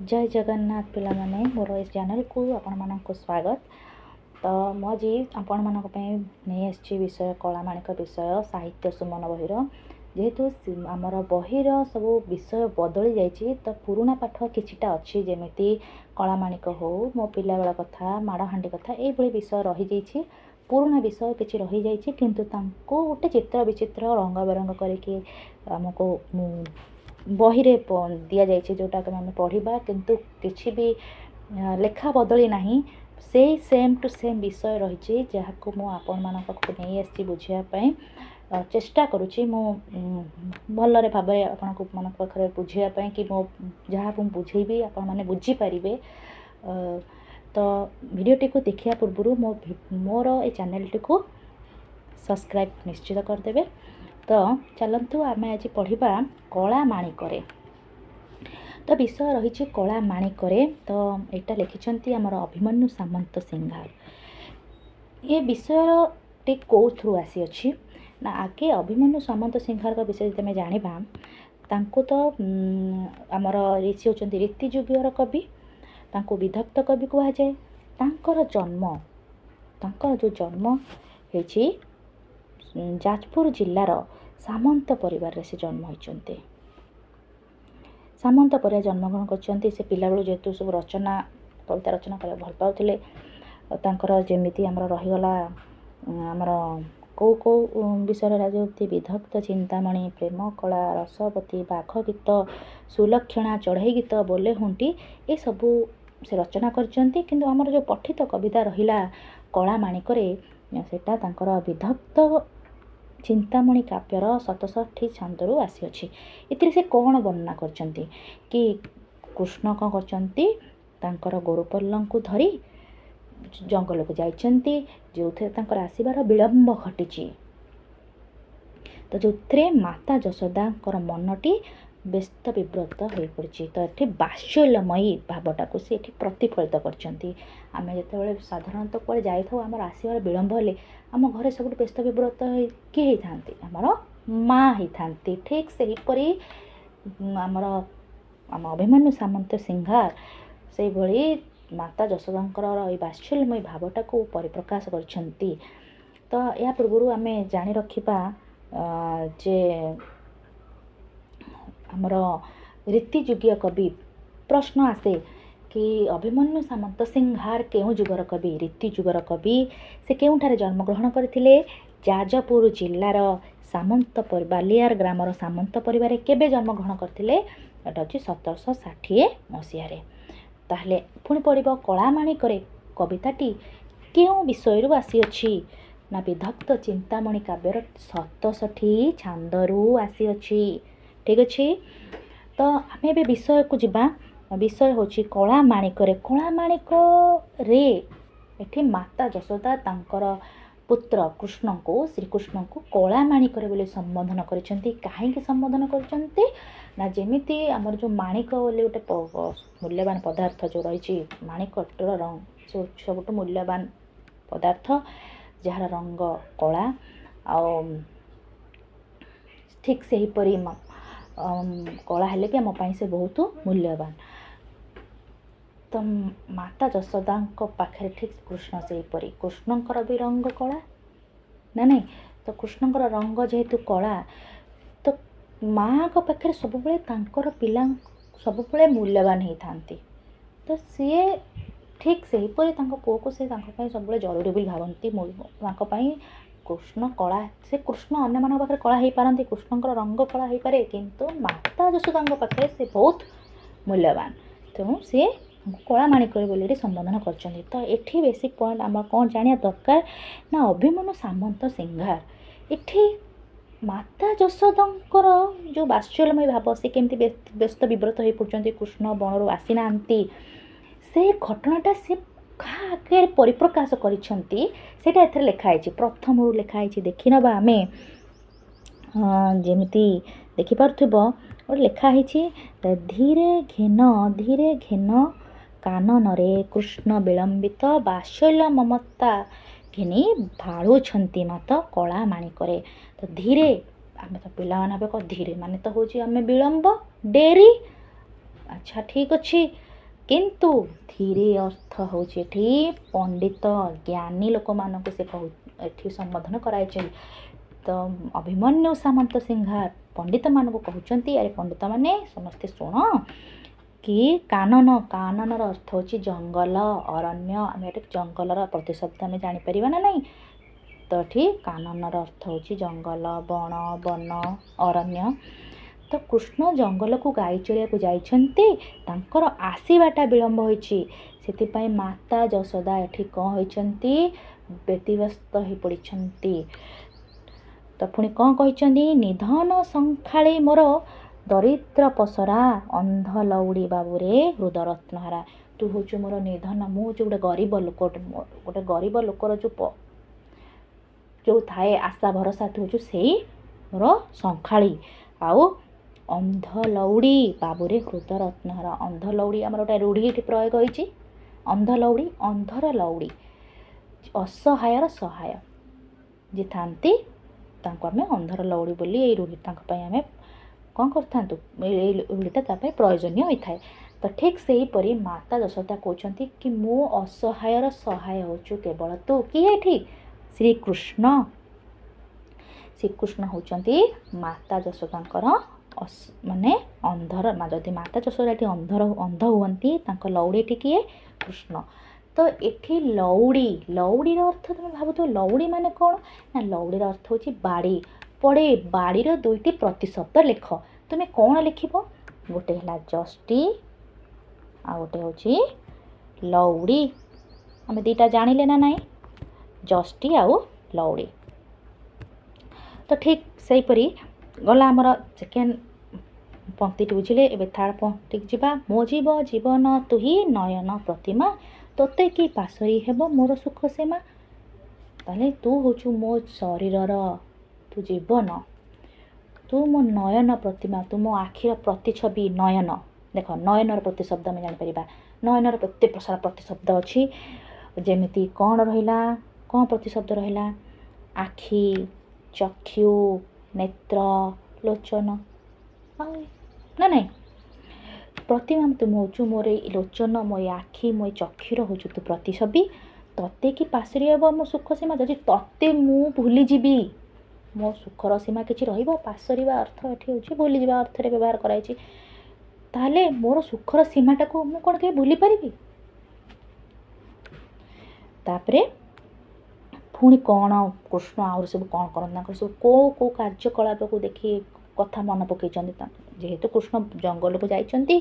जय जगन्नाथ पिला माने मोर इस चैनल को आपण मानक स्वागत। तो मु आज आपण मानक नहीं आसी विषय कलामाणिक विषय साहित्य सुमन बहिर जेहेतु आमर बहिर सब विषय बदली जाइए तो पुराणा पाठ किछिटा अच्छी जमी कलामाणिक हो मो पिला बेला कथा माड़हांडी कथा ये विषय रही जाइए पुराणा विषय किसी रही जाइए किंतु तांको गोटे चित्र विचित्र रंग बेरंग करके आमको बही रे दि जाइए जोटा कि आम पढ़ा किंतु किसी भी लेखा बदली नहीं से सेम टू सेम विषय रही जहाँ मु आपण मान नहीं आसी बुझापी चेष्टा करुँची मु भलरे भाव आपको मन पाखे बुझापी कि मो जहाँ बुझेबी आपण मैंने बुझीपारे। तो वीडियोटी को देखा पूर्व मोर ये चैनल टी को सब्सक्राइब निश्चित करदे। तो चलतु आम आज पढ़ा कलामाणिक। तो विषय रही कलामाणिक। तो यहाँ लिखिं आमर अभिमन्यु सामंत सिंघार। ये विषय टे कौ थ्रु आसी अच्छी ना आगे अभिमन्यु सामंत सिंघार का विषय जो जाना तांको तो आमर ऋषि होती रीतिजुगर कवि तांको विधक्त कवि कह जाए। तांकर जो जन्म होती जाजपुर जिलार सामंत परिवार से जन्म होती। सामंत परिवार जन्मग्रहण कर से पिला बेलू जेहेतु सब रचना कविता रचना कर भल पाते जमी आमर रहीगला आमर कौ कौ विषय राजवती विधक्त चिंतामणि प्रेम कला रसवती बाघ गीत सुलक्षणा चढ़ई गीत बोले हुंटी ये सबू से रचना कर आमर जो पठित कविता रहिला कलामाणिक सेटा तांकर विधक्त चिंतामणि काव्यर 67 छांदरू आसी अच्छी। इतने से कौन वर्णना करचंती कि कृष्ण कौन करचंती तांकर गोरुपल्ल को धरी जंगल को जाइछंती जो थे तांकर आसीबार विलंब घटी। तो जो थे माता जशोदा मनटी व्यस्त विव्रत हो पड़ी। तो ये बात्सल्यमयी भावटा को सी प्रतिफलित करचंती। आम जो साधारणतः कड़े जाइए आम आसबार विलंब हेले आम घर सब व्यस्त विव्रत किए होती आमर माँ होती। ठीक से हीपरी आमर आम अभिमन्यु सामंत सिंघार से भली माता जशोदांकर ये बात्सल्यमयी भावटा को परिप्रकाश करछंती। तो या पूर्व आम जानी रखिबा जे आमर रीतिजुगीय कवि प्रश्न आसे कि अभिमन्यु सामंत सिंघार केउ जुगर कवि रीति जुगर कवि से केउठारे जन्मग्रहण करथिले जाजपुर जिलार सामंत बालियार ग्रामर सामंत परिवार केबे जन्मग्रहण करथिले एटा अछि 1760 मसीह। ताहले पुणी पड़िबो कलामाणिक कविताटी केउ विषय आसी अछि ना विधक्त चिंतामणि काव्यर 67 छांदरू आसी अछि। ठीक अच्छे। तो आम ए विषय को जीवा विषय होची कलामाणिक। कलामाणिक रे एठी माता जशोदा तांकर पुत्र कृष्ण को श्रीकृष्ण को कलामाणिक बोली संबोधन करछंती। काहेकि संबोधन करछंती ना जेमिति आमर जो माणिक बोली गोटे मूल्यवान पदार्थ जो रही माणिकटर रंग सबुठ मूल्यवान पदार्थ जार रंग कला आ ठीक से ही परी कला हेले भी आम से बहुत मूल्यवान। तो माता जशोदा पाखे ठीक कृष्ण से परी कृष्णकर भी रंग कला ना नहीं। तो कृष्णकर रंग जेहेतु कला तो माँ को पाखे सब पिला सब मूल्यवान होता। तो सी ठीक से हीपरी पुओ को सी सब जरूरी भी भावती कृष्ण कला से कृष्ण अन्य मान पाखे कला हो पारती कृष्णकर रंग कला हो पारे किंतु माता जशोदा पाखे से बहुत मूल्यवान तेणु सी कलामाणिक बोली संबोधन कर। तो ये बेसिक पॉइंट आम कौन जाना दरकार ना अभिमन्यु सामंत सिंघार ये माता जशोदांकर जो बात्सल्यमयी भाव से केमती व्यस्त विव्रत हो पड़ते कृष्ण बणरू आसी ना से घटनाटा से आगे परिप्रकाश करा एथरे लिखाई प्रथम लिखाई देखी नवा आम जमी देखिपुव और लिखाही धीरे घेन कानन रे कृष्ण विलंबित बात्सल्य ममता घिनी भाड़ुंट मत कलामाणिक। तो धीरे आम तो पिला कह धीरे माने तो हूँ आम विलंब डेरी अच्छा ठीक अच्छे କିନ୍ତୁ ଧୀରେ ଅର୍ଥ ହେଉଛି ଏଠି ପଣ୍ଡିତ ଜ୍ଞାନୀ ଲୋକମାନଙ୍କୁ ସେ ଏଠି ସମ୍ବୋଧନ କରାଇଛନ୍ତି। ତ ଅଭିମନ୍ୟୁ ସାମନ୍ତ ସିଂହାର ପଣ୍ଡିତମାନଙ୍କୁ କହୁଛନ୍ତି, ଆରେ ପଣ୍ଡିତମାନେ ସମସ୍ତେ ଶୁଣ କି କାନନର ଅର୍ଥ ହେଉଛି ଜଙ୍ଗଲ, ଅରଣ୍ୟ। ଆମେ ଏଠି ଜଙ୍ଗଲର ପ୍ରତିଶବ୍ଦ ଆମେ ଜାଣିପାରିବା ନା ନାହିଁ। ତ ଏଠି କାନନର ଅର୍ଥ ହେଉଛି ଜଙ୍ଗଲ, ବଣ, ବନ, ଅରଣ୍ୟ। ତ କୃଷ୍ଣ ଜଙ୍ଗଲକୁ ଗାଈ ଚରିବାକୁ ଯାଇଛନ୍ତି, ତାଙ୍କର ଆସିବାଟା ବିଳମ୍ବ ହୋଇଛି। ସେଥିପାଇଁ ମାତା ଯଶୋଦା ଏଠି କ'ଣ ହୋଇଛନ୍ତି, ବ୍ୟତିବ୍ୟସ୍ତ ହୋଇପଡ଼ିଛନ୍ତି। ତ ପୁଣି କ'ଣ କହିଛନ୍ତି, ନିଧନ ସଂଖାଳି ମୋର ଦରିଦ୍ର ପସରା, ଅନ୍ଧ ଲଉଡ଼ି ବାବୁରେ ହୃଦରତ୍ନହାରା। ତୁ ହେଉଛୁ ମୋର ନିଧନ, ମୁଁ ହେଉଛି ଗୋଟେ ଗରିବ ଲୋକ, ଗୋଟେ ଗରିବ ଲୋକର ଯେଉଁ ଥାଏ ଆଶା ଭରସା, ତୁ ହେଉଛୁ ସେଇ ମୋର ସଂଖାଳି। ଆଉ ଅନ୍ଧ ଲଉଡ଼ି ବାବୁରେ ହୃଦରତ୍ନହାରା। ଅନ୍ଧ ଲଉଡ଼ି ଆମର ଗୋଟେ ରୂଢ଼ି ଏଠି ପ୍ରୟୋଗ ହୋଇଛି। ଅନ୍ଧ ଲଉଡ଼ି, ଅନ୍ଧର ଲଉଡ଼ି, ଅସହାୟର ସହାୟ ଯିଏ ଥାନ୍ତି ତାଙ୍କୁ ଆମେ ଅନ୍ଧର ଲଉଡ଼ି ବୋଲି ଏଇ ରୂଢ଼ି ତାଙ୍କ ପାଇଁ ଆମେ କ'ଣ କରିଥାନ୍ତୁ, ଏଇ ରୂଢ଼ିଟା ତା ପାଇଁ ପ୍ରୟୋଜନୀୟ ହୋଇଥାଏ। ତ ଠିକ୍ ସେହିପରି ମାତା ଯଶୋଦା କହୁଛନ୍ତି କି ମୁଁ ଅସହାୟର ସହାୟ ହେଉଛୁ କେବଳ ତୁ। କିଏ ଏଠି? ଶ୍ରୀକୃଷ୍ଣ। ଶ୍ରୀକୃଷ୍ଣ ହେଉଛନ୍ତି ମାତା ଯଶୋଦାଙ୍କର ମାନେ ଅନ୍ଧର। ଯଦି ମାତା ଯଶୋଦା ଏଠି ଅନ୍ଧ ହୁଅନ୍ତି, ତାଙ୍କ ଲଉଡ଼ି ଏଠି କିଏ? କୃଷ୍ଣ। ତ ଏଠି ଲଉଡ଼ିର ଅର୍ଥ ତୁମେ ଭାବୁଥିବ ଲଉଡ଼ି ମାନେ କ'ଣ ନା, ଲଉଡ଼ିର ଅର୍ଥ ହେଉଛି ବାଡ଼ି। ପଡ଼େ ବାଡ଼ିର ଦୁଇଟି ପ୍ରତିଶବ୍ଦ ଲେଖ। ତୁମେ କ'ଣ ଲେଖିବ? ଗୋଟେ ହେଲା ଯଷ୍ଟି, ଆଉ ଗୋଟେ ହେଉଛି ଲଉଡ଼ି। ଆମେ ଦୁଇଟା ଜାଣିଲେ ନା ନାହିଁ, ଯଷ୍ଟି ଆଉ ଲଉଡ଼ି। ତ ଠିକ୍ ସେହିପରି ଗଲା ଆମର ସେକେଣ୍ଡ ପଂକ୍ତିଟି ବୁଝିଲେ। ଏବେ ଥାର୍ଡ଼ ପଂକ୍ତିକି ଯିବା। ମୋ ଜୀବନ ତୁହି ନୟନ ପ୍ରତିମା, ତୋତେ କି ପାଶୋରି ହେବ ମୋର ସୁଖ ସୀମା। ତାହେଲେ ତୁ ହେଉଛୁ ମୋ ଶରୀରର, ତୁ ଜୀବନ, ତୁ ମୋ ନୟନ ପ୍ରତିମା, ତୁ ମୋ ଆଖିର ପ୍ରତିଛବି। ନୟନ, ଦେଖ ନୟନର ପ୍ରତିଶବ୍ଦ ଆମେ ଜାଣିପାରିବା। ନୟନର କେତେ ପ୍ରକାର ପ୍ରତିଶବ୍ଦ ଅଛି। ଯେମିତି କ'ଣ ରହିଲା, କ'ଣ ପ୍ରତିଶବ୍ଦ ରହିଲା? ଆଖି, ଚକ୍ଷୁ, ନେତ୍ର, ଲୋଚନ, ନା ନାହିଁ? ପ୍ରତିମା ତୁ ହେଉଛୁ ମୋର ଏଇ ଲୋଚନ, ମୋ ଏ ଆଖି, ମୋ ଏ ଚକ୍ଷୁର ହେଉଛୁ ତୁ ପ୍ରତିଛବି। ତତେ କି ପାଶୋରି ହେବ ମୋ ସୁଖ ସୀମା, ଯଦି ତତେ ମୁଁ ଭୁଲିଯିବି ମୋ ସୁଖର ସୀମା କିଛି ରହିବ? ପାଶୋରିବା ଅର୍ଥ ଏଠି ହେଉଛି ଭୁଲିଯିବା ଅର୍ଥରେ ବ୍ୟବହାର କରାଯାଇଛି। ତାହେଲେ ମୋର ସୁଖର ସୀମାଟାକୁ ମୁଁ କ'ଣ କେବେ ଭୁଲିପାରିବି? ତାପରେ ପୁଣି କ'ଣ କୃଷ୍ଣ ଆହୁରି ସବୁ କ'ଣ କରନ୍ତି, ତାଙ୍କର ସବୁ କେଉଁ କାର୍ଯ୍ୟକଳାପକୁ ଦେଖି କଥା ମନେ ପକାଇଛନ୍ତି। ଯେହେତୁ କୃଷ୍ଣ ଜଙ୍ଗଲକୁ ଯାଇଛନ୍ତି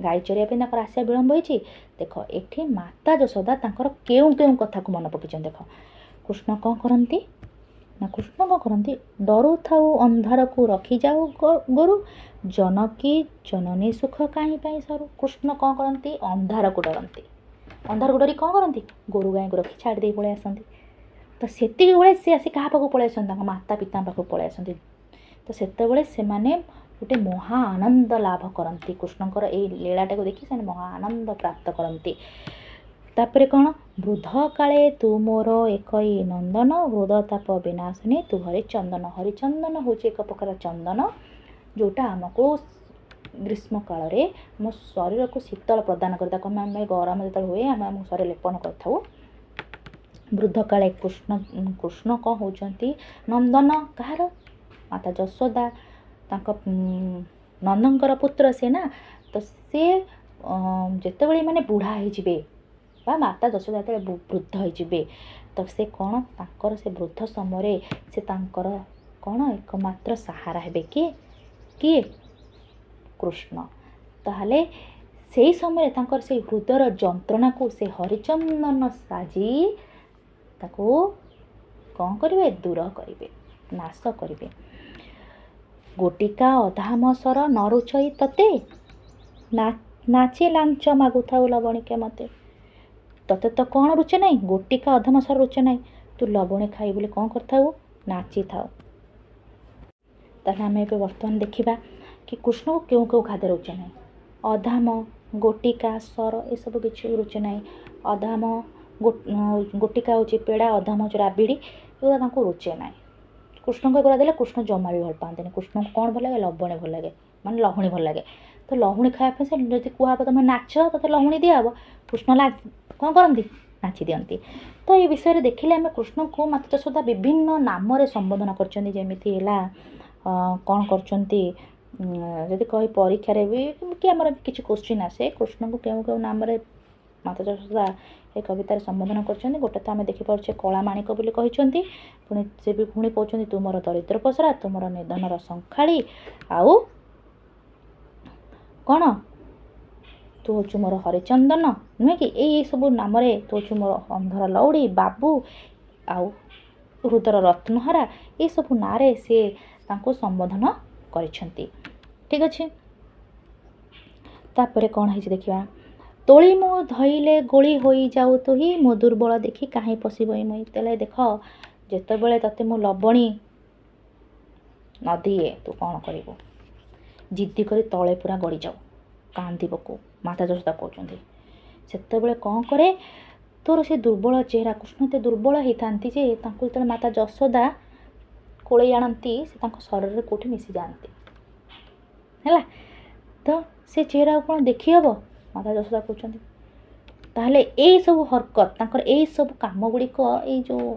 ଗାଈ ଚରିବା ପାଇଁ, ତାଙ୍କର ଆସିବା ବିଳମ୍ବ ହୋଇଛି। ଦେଖ ଏଠି ମାତା ଯଶୋଦା ତାଙ୍କର କେଉଁ କଥାକୁ ମନେ ପକାଇଛନ୍ତି। ଦେଖ କୃଷ୍ଣ କ'ଣ କରନ୍ତି ନା, କୃଷ୍ଣ କ'ଣ କରନ୍ତି, ଡରୁଥାଉ ଅନ୍ଧାରକୁ ରଖିଯାଉ ଗୋରୁ, ଜନକୀ ଜନନୀ ସୁଖ କାହିଁ ପାଇଁ ସରୁ। କୃଷ୍ଣ କ'ଣ କରନ୍ତି, ଅନ୍ଧାରକୁ ଡରନ୍ତି। ଅନ୍ଧାରକୁ ଡରି କ'ଣ କରନ୍ତି, ଗୋରୁ ଗାଈଙ୍କୁ ରଖି ଛାଡ଼ି ଦେଇ ପଳାଇ ଆସନ୍ତି। ତ ସେତିକି ବେଳେ ସେ ଆସି କାହା ପାଖକୁ ପଳାଇ ଆସନ୍ତି, ତାଙ୍କ ମାତା ପିତାଙ୍କ ପାଖକୁ ପଳାଇ ଆସନ୍ତି। ତ ସେତେବେଳେ ସେମାନେ ଗୋଟେ ମହା ଆନନ୍ଦ ଲାଭ କରନ୍ତି। କୃଷ୍ଣଙ୍କର ଏଇ ଲୀଳାଟାକୁ ଦେଖି ସେମାନେ ମହା ଆନନ୍ଦ ପ୍ରାପ୍ତ କରନ୍ତି। ତାପରେ କ'ଣ, ବୃଦ୍ଧ କାଳେ ତୁ ମୋର ଏକଇ ନନ୍ଦନ, ହୃଦ ତାପ ବିନାଶିନୀ ତୁ ହରିଚନ୍ଦନ। ହରିଚନ୍ଦନ ହେଉଛି ଏକ ପ୍ରକାର ଚନ୍ଦନ, ଯେଉଁଟା ଆମକୁ ଗ୍ରୀଷ୍ମ କାଳରେ ଆମ ଶରୀରକୁ ଶୀତଳ ପ୍ରଦାନ କରି, ତାକୁ ଆମେ ଗରମ ଯେତେବେଳେ ହୁଏ ଆମେ ଆମ ଶରୀର ଲେପନ କରିଥାଉ। ବୃଦ୍ଧ କାଳେ କୃଷ୍ଣ କ'ଣ ହେଉଛନ୍ତି, ନନ୍ଦନ। କାହାର? ମାତା ଯଶୋଦା, ତାଙ୍କ ନନ୍ଦଙ୍କର ପୁତ୍ର ସେ ନା। ତ ସେ ଯେତେବେଳେ ମାନେ ବୁଢ଼ା ହେଇଯିବେ ବା ମାତା ଯଶୋଦା ଯେତେବେଳେ ବୃଦ୍ଧ ହେଇଯିବେ, ତ ସେ କ'ଣ ତାଙ୍କର ସେ ବୃଦ୍ଧ ସମୟରେ ସେ ତାଙ୍କର କ'ଣ ଏକମାତ୍ର ସାହାରା ହେବେ। କିଏ? କୃଷ୍ଣ। ତାହେଲେ ସେଇ ସମୟରେ ତାଙ୍କର ସେଇ ହୃଦୟର ଯନ୍ତ୍ରଣାକୁ ସେ ହରିଚନ୍ଦନ ସାଜି ତାକୁ କ'ଣ କରିବେ, ଦୂର କରିବେ, ନାଶ କରିବେ। ଗୋଟିକା ଅଧାମ ସର ନରୁଛଇ ତତେ, ନାଚି ଲାଞ୍ଚ ମାଗୁଥାଉ ଲବଣିକେ ମତେ। ତତେ ତ କ'ଣ ରୁଚେ ନାହିଁ, ଗୋଟିକା ଅଧାମ ସର ରୁଚେ ନାହିଁ, ତୁ ଲବଣୀ ଖାଇ ବୋଲି କ'ଣ କରିଥାଉ, ନାଚିଥାଉ। ତାହେଲେ ଆମେ ଏବେ ବର୍ତ୍ତମାନ ଦେଖିବା କି କୃଷ୍ଣକୁ କେଉଁ ଖାଦ୍ୟ ରୁଚେ ନାହିଁ। ଅଧାମ, ଗୋଟିକା, ସର ଏସବୁ କିଛି ରୁଚେ ନାହିଁ। ଅଧାମ, ଗୋଟିକା ହେଉଛି ପେଡ଼ା, ଅଧାମ ହେଉଛି ରାବିଡ଼ି, ଏଗୁଡ଼ା ତାଙ୍କୁ ରୁଚେ ନାହିଁ। କୃଷ୍ଣଙ୍କୁ ଏଗୁଡ଼ା ଦେଲେ କୃଷ୍ଣ ଜମା ବି ଭଲ ପାଆନ୍ତିନି। କୃଷ୍ଣଙ୍କୁ କ'ଣ ଭଲ ଲାଗେ, ଲବଣୀ ଭଲ ଲାଗେ, ମାନେ ଲହୁଣୀ ଭଲ ଲାଗେ। ତ ତ ଲହୁଣୀ ଖାଇବା ପାଇଁ ସେ ଯଦି କୁହାହବ ତୁମେ ନାଚ ତୋତେ ଲହୁଣୀ ଦିଆହେବ, କୃଷ୍ଣ କ'ଣ କରନ୍ତି? ନାଚି ଦିଅନ୍ତି। ତ ଏ ବିଷୟରେ ଦେଖିଲେ ଆମେ କୃଷ୍ଣଙ୍କୁ ମାତା ଯଶୋଦା ବିଭିନ୍ନ ନାମରେ ସମ୍ବୋଧନ କରିଛନ୍ତି। ଯେମିତି ହେଲା କ'ଣ କରୁଛନ୍ତି, ଯଦି କହି ପରୀକ୍ଷାରେ ବି କି ଆମର କିଛି କୋଶ୍ଚିନ୍ ଆସେ, କୃଷ୍ଣଙ୍କୁ କେଉଁ କେଉଁ ନାମରେ ମାତା ଯଶୋଦା ଏ କବିତାରେ ସମ୍ବୋଧନ କରିଛନ୍ତି। ଗୋଟେ ତ ଆମେ ଦେଖିପାରୁଛେ କଳାମାଣିକ ବୋଲି କହିଛନ୍ତି, ପୁଣି ସେ ବି ପୁଣି କହୁଛନ୍ତି ତୁ ମୋର ଦରିଦ୍ର ପସରା, ତୁ ମୋର ନିଧନର ଶଙ୍ଖାଳି, ଆଉ କ'ଣ ତୁ ହେଉଛୁ ମୋର ହରିଚନ୍ଦନ, ନୁହେଁ କି? ଏଇସବୁ ନାମରେ ତୁ ହେଉଛୁ ମୋର ଅନ୍ଧର ଲଉଡ଼ି, ବାବୁ, ଆଉ ହୃଦର ରତ୍ନହରା, ଏସବୁ ନାଁରେ ସେ ତାଙ୍କୁ ସମ୍ବୋଧନ କରିଛନ୍ତି। ଠିକ୍ ଅଛି। ତାପରେ କ'ଣ ହେଇଛି ଦେଖିବା। ତୋଳି ମୁଁ ଧଇଲେ ଗୋଳି ହୋଇଯାଉ ତୁହି, ମୋ ଦୁର୍ବଳ ଦେଖି କାହିଁ ପଶିବଇ ମୁଇଁ। ତାହେଲେ ଦେଖ, ଯେତେବେଳେ ତତେ ମୁଁ ଲବଣୀ ନ ଦିଏ ତୁ କ'ଣ କରିବୁ? ଜିଦ୍ଦି କରି ତଳେ ପୁରା ଗଡ଼ିଯାଉ, କାନ୍ଦିବାକୁ ମାତା ଯଶୋଦା କହୁଛନ୍ତି। ସେତେବେଳେ କ'ଣ କରେ, ତୋର ସେ ଦୁର୍ବଳ ଚେହେରା, କୃଷ୍ଣ ଏତେ ଦୁର୍ବଳ ହେଇଥାନ୍ତି ଯେ ତାଙ୍କୁ ଯେତେବେଳେ ମାତା ଯଶୋଦା କୋଳେଇ ଆଣନ୍ତି, ସେ ତାଙ୍କ ଶରୀରରେ କେଉଁଠି ମିଶିଯାଆନ୍ତି ହେଲା। ତ ସେ ଚେହେରାକୁ କ'ଣ ଦେଖିହେବ? ମାତା ଯଶୋଦା କହୁଛନ୍ତି। ତାହେଲେ ଏଇସବୁ ହରକତ ତାଙ୍କର, ଏଇସବୁ କାମ ଗୁଡ଼ିକ, ଏଇ ଯେଉଁ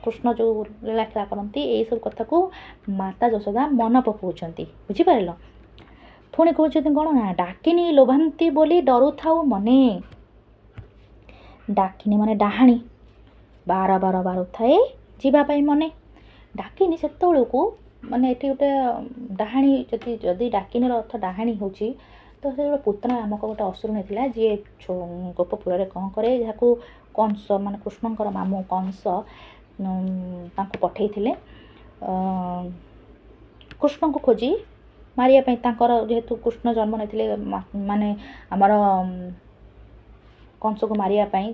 କୃଷ୍ଣ ଯେଉଁ ଲୀଳାଖେଳା କରନ୍ତି, ଏଇସବୁ କଥାକୁ ମାତା ଯଶୋଦା ମନେ ପକାଉଛନ୍ତି। ବୁଝିପାରିଲ? ପୁଣି କହୁଛନ୍ତି କ'ଣ ନା, ଡାକିନି ଲୋଭାନ୍ତି ବୋଲି ଡରୁଥାଉ ମନେ। ଡାକିନି ମାନେ ଡାହାଣୀ, ବାର ବାର ବାରୁଥାଏ ଯିବା ପାଇଁ ମନେ। ଡାକିନି ସେତେବେଳକୁ ମାନେ ଏଠି ଗୋଟେ ଡାହାଣୀ, ଯଦି ଡାକିନିର ଅର୍ଥ ଡାହାଣୀ ହେଉଛି, ତ ସେ ଗୋଟେ ପୁତନା ନାମକ ଗୋଟେ ଅସୁରୁଣୀ ଥିଲା, ଯିଏ ଗୋପପୁରରେ କ'ଣ କରେ, ଯାହାକୁ କଂସ ମାନେ କୃଷ୍ଣଙ୍କର ମାମୁଁ କଂସ ତାଙ୍କୁ ପଠାଇଥିଲେ କୃଷ୍ଣଙ୍କୁ ଖୋଜି ମାରିବା ପାଇଁ। ତାଙ୍କର ଯେହେତୁ କୃଷ୍ଣ ଜନ୍ମ ନେଇଥିଲେ ମାନେ ଆମର କଂସକୁ ମାରିବା ପାଇଁ,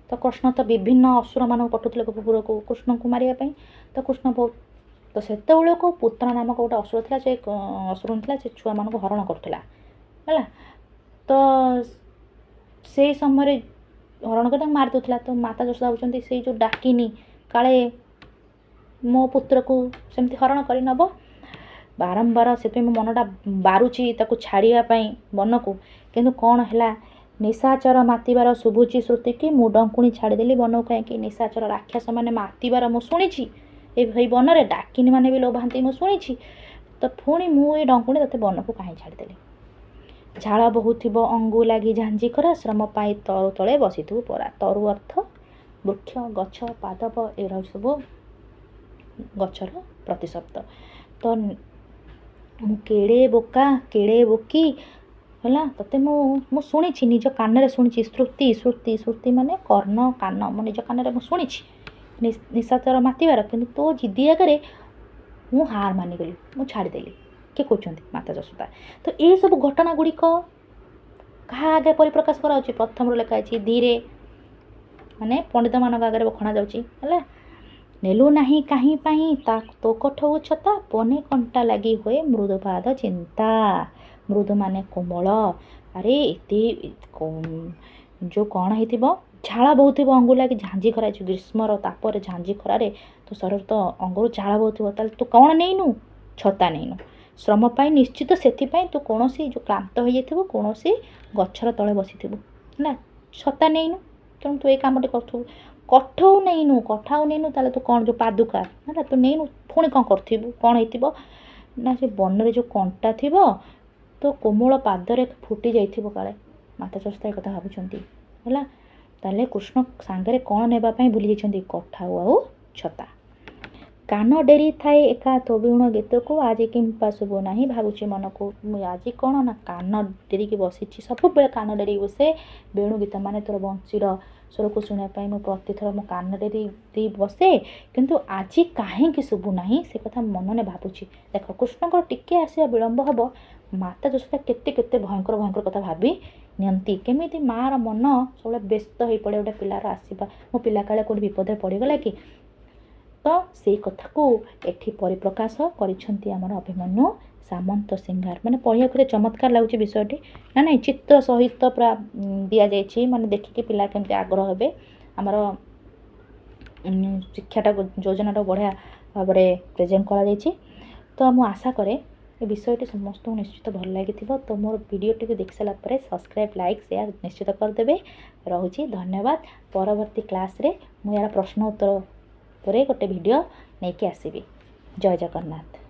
ତ କୃଷ୍ଣ ତ ବିଭିନ୍ନ ଅସୁରମାନଙ୍କୁ ପଠାଉଥିଲେ ଗୋପପୁରକୁ କୃଷ୍ଣଙ୍କୁ ମାରିବା ପାଇଁ। ତ କୃଷ୍ଣ ତ ସେତେବେଳକୁ ପୁତନା ନାମକ ଗୋଟେ ଅସୁର ଥିଲା, ସେ ଅସୁରୁଣୀ ଥିଲା, ସେ ଛୁଆମାନଙ୍କୁ ହରଣ କରୁଥିଲା ହେଲା। ତ ସେଇ ସମୟରେ ହରଣ କରି ତାଙ୍କୁ ମାରି ଦେଉଥିଲା। ତ ମାତା ଯଶୋଦା ଭାବୁଛନ୍ତି ସେଇ ଯେଉଁ ଡାକିନି କାଳେ ମୋ ପୁତ୍ରକୁ ସେମିତି ହରଣ କରି ନେବ, ବାରମ୍ବାର ସେଥିପାଇଁ ମୋ ମନଟା ବାରୁଛି ତାକୁ ଛାଡ଼ିବା ପାଇଁ ବନକୁ। କିନ୍ତୁ କ'ଣ ହେଲା, ନିଶାଚର ମାତିବାର ଶୁଭୁଛି ଶ୍ରୁତି କି, ମୁଁ ଡଙ୍କୁଣି ଛାଡ଼ିଦେଲି ବନକୁ କାହିଁକି? ନିଶାଚର ରାକ୍ଷସ ମାନେ ମାତିବାର ମୁଁ ଶୁଣିଛି ଏଇ ବନରେ, ଡାକିନି ମାନେ ବି ଲୋଭାନ୍ତି ମୁଁ ଶୁଣିଛି। ତ ପୁଣି ମୁଁ ଏଇ ଡଙ୍କୁଣି ତୋତେ ବନକୁ କାହିଁ ଛାଡ଼ିଦେଲି? ଝାଳ ବହୁଥିବ ଅଙ୍ଗୁ ଲାଗି ଝାଞ୍ଜି ଖରା, ଶ୍ରମ ପାଇ ତରୁ ତଳେ ବସିଥିବୁ ପରା। ତରୁ ଅର୍ଥ ବୃକ୍ଷ, ଗଛ, ପାଦପ, ଏଗୁଡ଼ା ସବୁ ଗଛର ପ୍ରତିଶବ୍ଦ। ତ ମୁଁ କେଡ଼େ ବୋକା କେଡ଼େ ବୋକି ହେଲା, ତତେ ମୁଁ ଶୁଣିଛି, ନିଜ କାନରେ ଶୁଣିଛି। ଶ୍ରୁତି ଶ୍ରୁତି ଶ୍ରୁତି ମାନେ କର୍ଣ୍ଣ, କାନ, ମୁଁ ନିଜ କାନରେ ମୁଁ ଶୁଣିଛି ନିଶାଚର ମାତିବାର, କିନ୍ତୁ ତୋ ଜିଦି ଆଗରେ ମୁଁ ହାର ମାନିଗଲି, ମୁଁ ଛାଡ଼ିଦେଲି। କିଏ କହୁଛନ୍ତି? ମାତା ଯଶୋଦା। ତ ଏଇସବୁ ଘଟଣା ଗୁଡ଼ିକ କାହା ଆଗରେ ପରିପ୍ରକାଶ କରାଯାଉଛି? ପ୍ରଥମରୁ ଲେଖା ହେଇଛି ଧୀରେ, ମାନେ ପଣ୍ଡିତମାନଙ୍କ ଆଗରେ ବଖଣା ଯାଉଛି ହେଲା। ନେଲୁ ନାହିଁ କାହିଁ ପାଇଁ ତୋ କଠଉ ଛତା, ବନେ କଣ୍ଟା ଲାଗି ହୁଏ ମୃଦୁପାଦ ଚିନ୍ତା। ମୃଦୁ ମାନେ କୋମଳ। ଆରେ ଏତେ ଯେଉଁ କ'ଣ ହେଇଥିବ, ଝାଳ ବହୁଥିବ ଅଙ୍ଗୁ ଲାଗି ଝାଞ୍ଜି ଖରା, ଗ୍ରୀଷ୍ମର ତାପରେ ଝାଞ୍ଜି ଖରାରେ ତୋ ଶରୀର ତ ଅଙ୍ଗରୁ ଝାଳ ବହୁଥିବ, ତାହେଲେ ତୁ କ'ଣ ନେଇନୁ? ଛତା ନେଇନୁ। ଶ୍ରମ ପାଇଁ ନିଶ୍ଚିତ, ସେଥିପାଇଁ ତୁ କୌଣସି ଯେଉଁ କ୍ଳାନ୍ତ ହୋଇଯାଇଥିବୁ କୌଣସି ଗଛର ତଳେ ବସିଥିବୁ ହେଲା। ଛତା ନେଇନୁ, ତେଣୁ ତୁ ଏଇ କାମଟି କରୁଥିବୁ। କଠଉ ନେଇନୁ ତାହେଲେ ତୁ କ'ଣ, ଯେଉଁ ପାଦୁକା ହେଲା ତୁ ନେଇନୁ, ପୁଣି କ'ଣ କରୁଥିବୁ? କ'ଣ ହେଇଥିବ ନା, ସେ ବନରେ ଯେଉଁ କଣ୍ଟା ଥିବ ତୋ କୋମଳ ପାଦରେ ଫୁଟି ଯାଇଥିବ କାଳେ। ମାତା ଯଶୋଦା ଏ କଥା ଭାବୁଛନ୍ତି ହେଲା। ତାହେଲେ କୃଷ୍ଣ ସାଙ୍ଗରେ କ'ଣ ନେବା ପାଇଁ ଭୁଲି ଯାଇଛନ୍ତି? କଠାଉ ଆଉ ଛତା। କାନ ଡେରି ଥାଏ ଏକା ତୋ ବିହୁଣ ଗୀତକୁ, ଆଜି କିମ୍ପା ଶୁଭୁ ନାହିଁ ଭାବୁଛି ମନକୁ। ମୁଁ ଆଜି କ'ଣ ନା କାନ ଡେରିକି ବସିଛି, ସବୁବେଳେ କାନ ଡେରିକି ବସେ ବେଣୁ ଗୀତ ମାନେ ତୋର ବଂଶୀର ସ୍ୱରକୁ ଶୁଣିବା ପାଇଁ ମୁଁ ପ୍ରତିଥର ମୋ କାନ ଡେରି ବସେ, କିନ୍ତୁ ଆଜି କାହିଁକି ଶୁଭୁ ନାହିଁ ସେ କଥା ମନରେ ଭାବୁଛି। ଦେଖ, କୃଷ୍ଣଙ୍କର ଟିକେ ଆସିବା ବିଳମ୍ବ ହେବ, ମାତା ଯଶୋଦା କେତେ କେତେ ଭୟଙ୍କର ଭୟଙ୍କର କଥା ଭାବି ନିଅନ୍ତି। କେମିତି ମାଆର ମନ ସବୁବେଳେ ବ୍ୟସ୍ତ ହୋଇପଡ଼େ ଗୋଟେ ପିଲାର ଆସିବା, ମୋ ପିଲା କାଳେ କେଉଁଠି ବିପଦରେ ପଡ଼ିଗଲା କି। ତ ସେଇ କଥାକୁ ଏଠି ପରିପ୍ରକାଶ କରିଛନ୍ତି ଆମର ଅଭିମନ୍ୟୁ ସାମନ୍ତ ସିଂହାର। ମାନେ ପଢ଼ିବାକୁ କେତେ ଚମତ୍କାର ଲାଗୁଛି ବିଷୟଟି ନା ନାଇଁ? ଚିତ୍ର ସହିତ ପୁରା ଦିଆଯାଇଛି, ମାନେ ଦେଖିକି ପିଲା କେମିତି ଆଗ୍ରହ ହେବେ। ଆମର ଶିକ୍ଷାଟା ଯୋଜନାଟା ବଢ଼ିଆ ଭାବରେ ପ୍ରେଜେଣ୍ଟ କରାଯାଇଛି। ତ ମୁଁ ଆଶା କରେ ए विषयटी समस्त निश्चित भल लगी तो मोर वीडियोटी को देख सारा पर सब्सक्राइब लाइक शेयर निश्चित करदे। रोचे धन्यवाद। परवर्ती क्लास रे मु यार प्रश्न उत्तर पर गोटे वीडियो नहीं आसबि। जय जगन्नाथ।